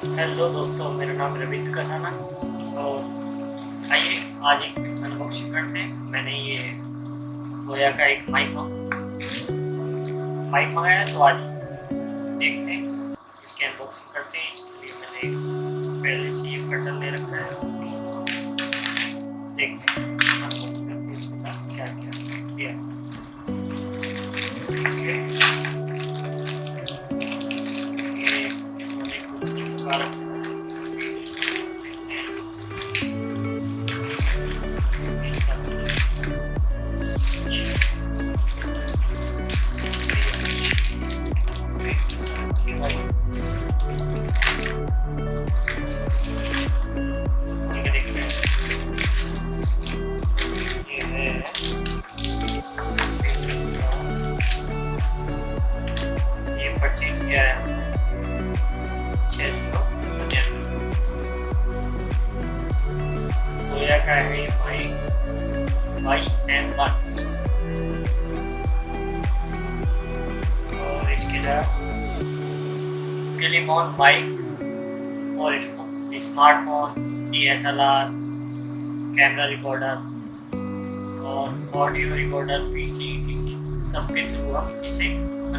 Hello दोस्तों, मेरा नाम रविंद्र कसाना और आइए आज एक अनबॉक्सिंग करते हैं। मैंने ये बोया का एक माइक मंगाया है, तो आज देखते हैं इसकी अनबॉक्सिंग करते हैं। इसके लिए मैंने पहले से ये कटर ले रखा है, देखते हैं अनबॉक्सिंग करते हैं इसके साथ क्या क्या दिया। ठीक है, ये कुछ परचेज किया है 695। बोया का है कोई YM1 और इसके साथ टेलीफोन माइक और इसको स्मार्टफोन, DSLR, कैमरा रिकॉर्डर और ऑडियो रिकॉर्डर, PC TC सबके थ्रू हम इसे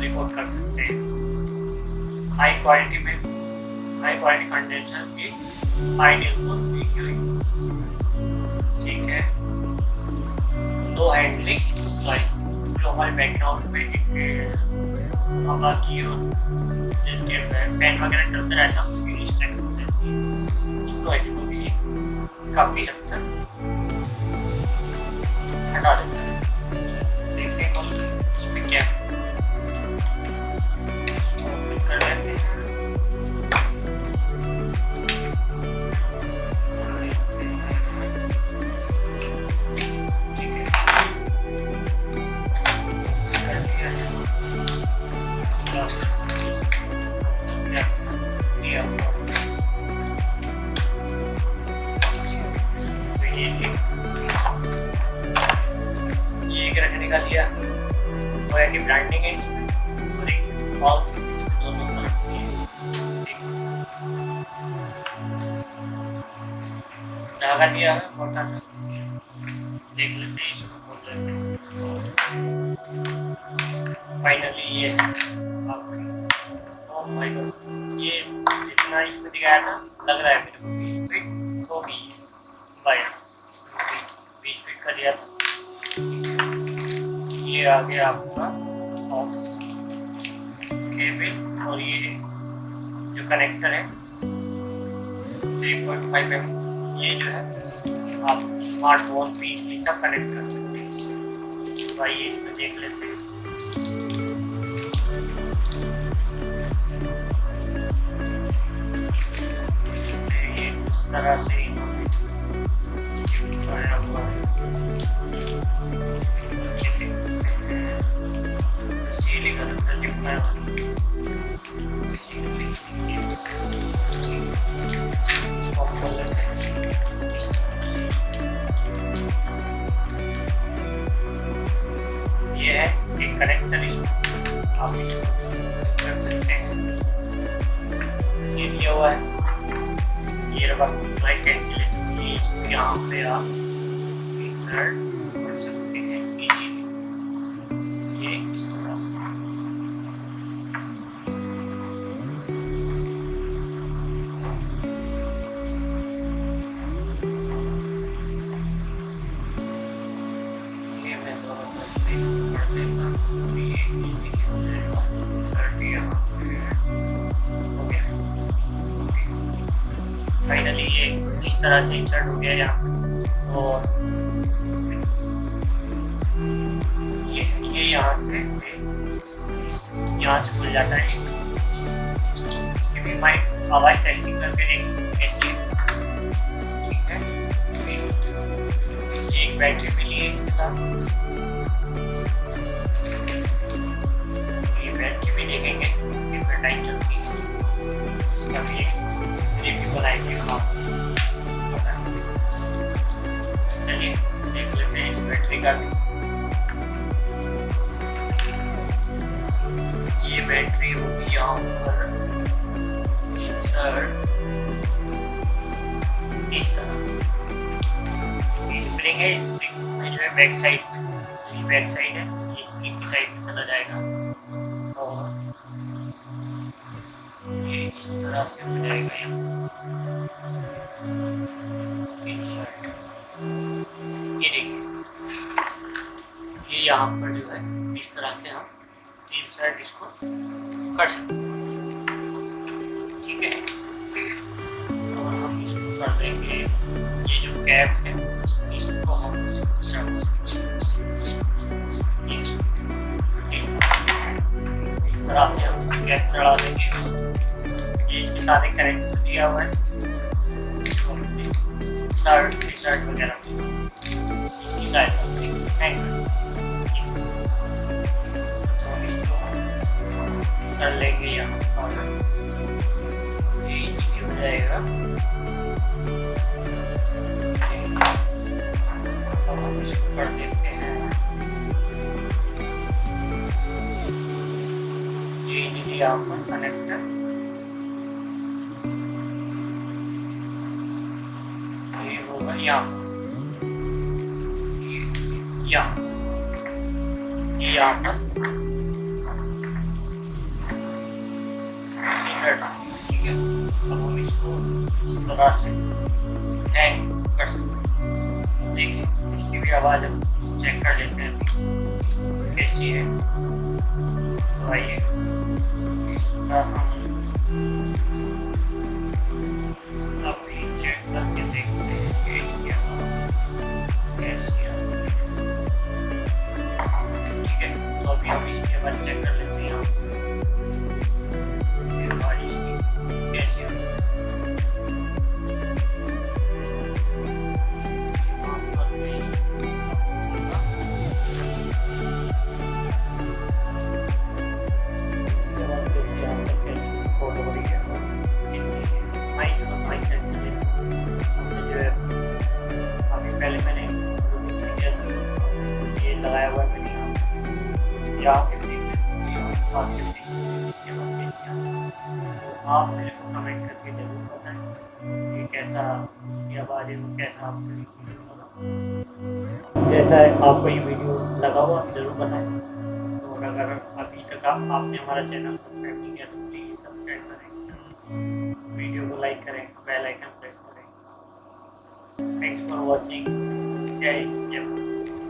रिकॉर्ड कर सकते हैं। High quality condenser is ideal for video use. ठीक है, नो हैंडलिंग लाइक जो हमारे बैकग्राउंड में एक हवा की हो, जिसके फैन वगैरह चलते रहता है, उसकी रिस्ट्रिक्शन रहती है, उसको इसको भी काफ़ी हद तक हटा देता है। देखते हैं इसमें क्या कर लेते हैं। रखने का लिया बोया की ब्रांडिंग है इसमें और एक बॉल से इसमें दोनों तरफ धागा दिया है मोटा सा। देख लेते हैं, इसको खोल लेते हैं। फाइनली ये ओह माय गॉड, ये जितना इसमें दिखाया था लग रहा है मेरे को 20 फीट तो भी है बाया, इसमें 20 फीट का दिया था। ये आ गया आपका ऑक्स केबल और ये जो कनेक्टर है 3.5 mm, ये जो है आप स्मार्टफोन PC सब कनेक्ट कर सकते हैं इससे। तो आइए इसमें देख लेते हैं। ये इस तरह से इन्होंने बनाया हुआ है। ये है एक कनेक्टर, इसमें आप इसको कर सकते हैं। ये दिया हुआ है, ये रहा नॉइस कैंसिलेशन, ये इसको यहाँ पे आप इंसर्ट कर सकते हैं इजीली। ये इस तरह से फाइनली ये इस तरह से इंसर्ट हो गया यहाँ पे। और ये यहाँ से खुल जाता है। इसकी भी माइक आवाज़ टेस्टिंग करके देखेंगे कैसी है। ठीक है, एक बैटरी मिली है इसके साथ, ये बैटरी भी देखेंगे कितना टाइम चलती है, इसका भी एक रिव्यू बनाएंगे हम। चलिए देख लेते हैं इस बैटरी का भी। ये बैटरी होगी यहाँ पर इंसर्ट बैक साइड में, ये बैक साइड है, ये स्क्रीन की साइड में चला जाएगा और ये इस तरह से हो जाएगा यहाँ इंसर्ट। ये देखिए, ये यहाँ पर जो है इस तरह से हम इंसर्ट इसको कर सकते हैं, ठीक है। और हम इसको कर देंगे, ये जो कैप है इसको हम इस तरह से हम कैप चढ़ा देंगे। ये इसके साथ एक कनेक्टर दिया हुआ है, शर्ट टी शर्ट वगैरह इसकी सहायता से हैंग कर सकते हैं। तो हम इसको कर लेंगे यहाँ पर, ये इजीली हो जाएगा। अब हम इसको कर देते हैं, ये इजीली यहाँ पर कनेक्टर यहाँ पर ठीक है। अब हम इसको इस तरह से हैंग कर सकते हैं। देखिए, इसकी भी आवाज़ हम चेक कर लेते हैं कैसी है। तो आइए इसका हम अभी चेक करके देखते हैं कैसी है। ठीक है, तो अभी हम इसके बाद चेक कर लेते हैं आवाज़ इसकी कैसी है। पहले मैंने ये लगाया हुआ है, यहाँ से भी आप मेरे को कमेंट करके जरूर बताएं कि कैसा इसकी आवाज़ है, कैसा आपको लगा। जैसा आपको ये वीडियो लगा हो आप जरूर बताएं। और अगर अभी तक आपने हमारा चैनल सब्सक्राइब नहीं किया तो प्लीज़ सब्सक्राइब करें, वीडियो को लाइक करें, बेल आइकन प्रेस करें। Thanks for watching. जय हिंद, जय भारत।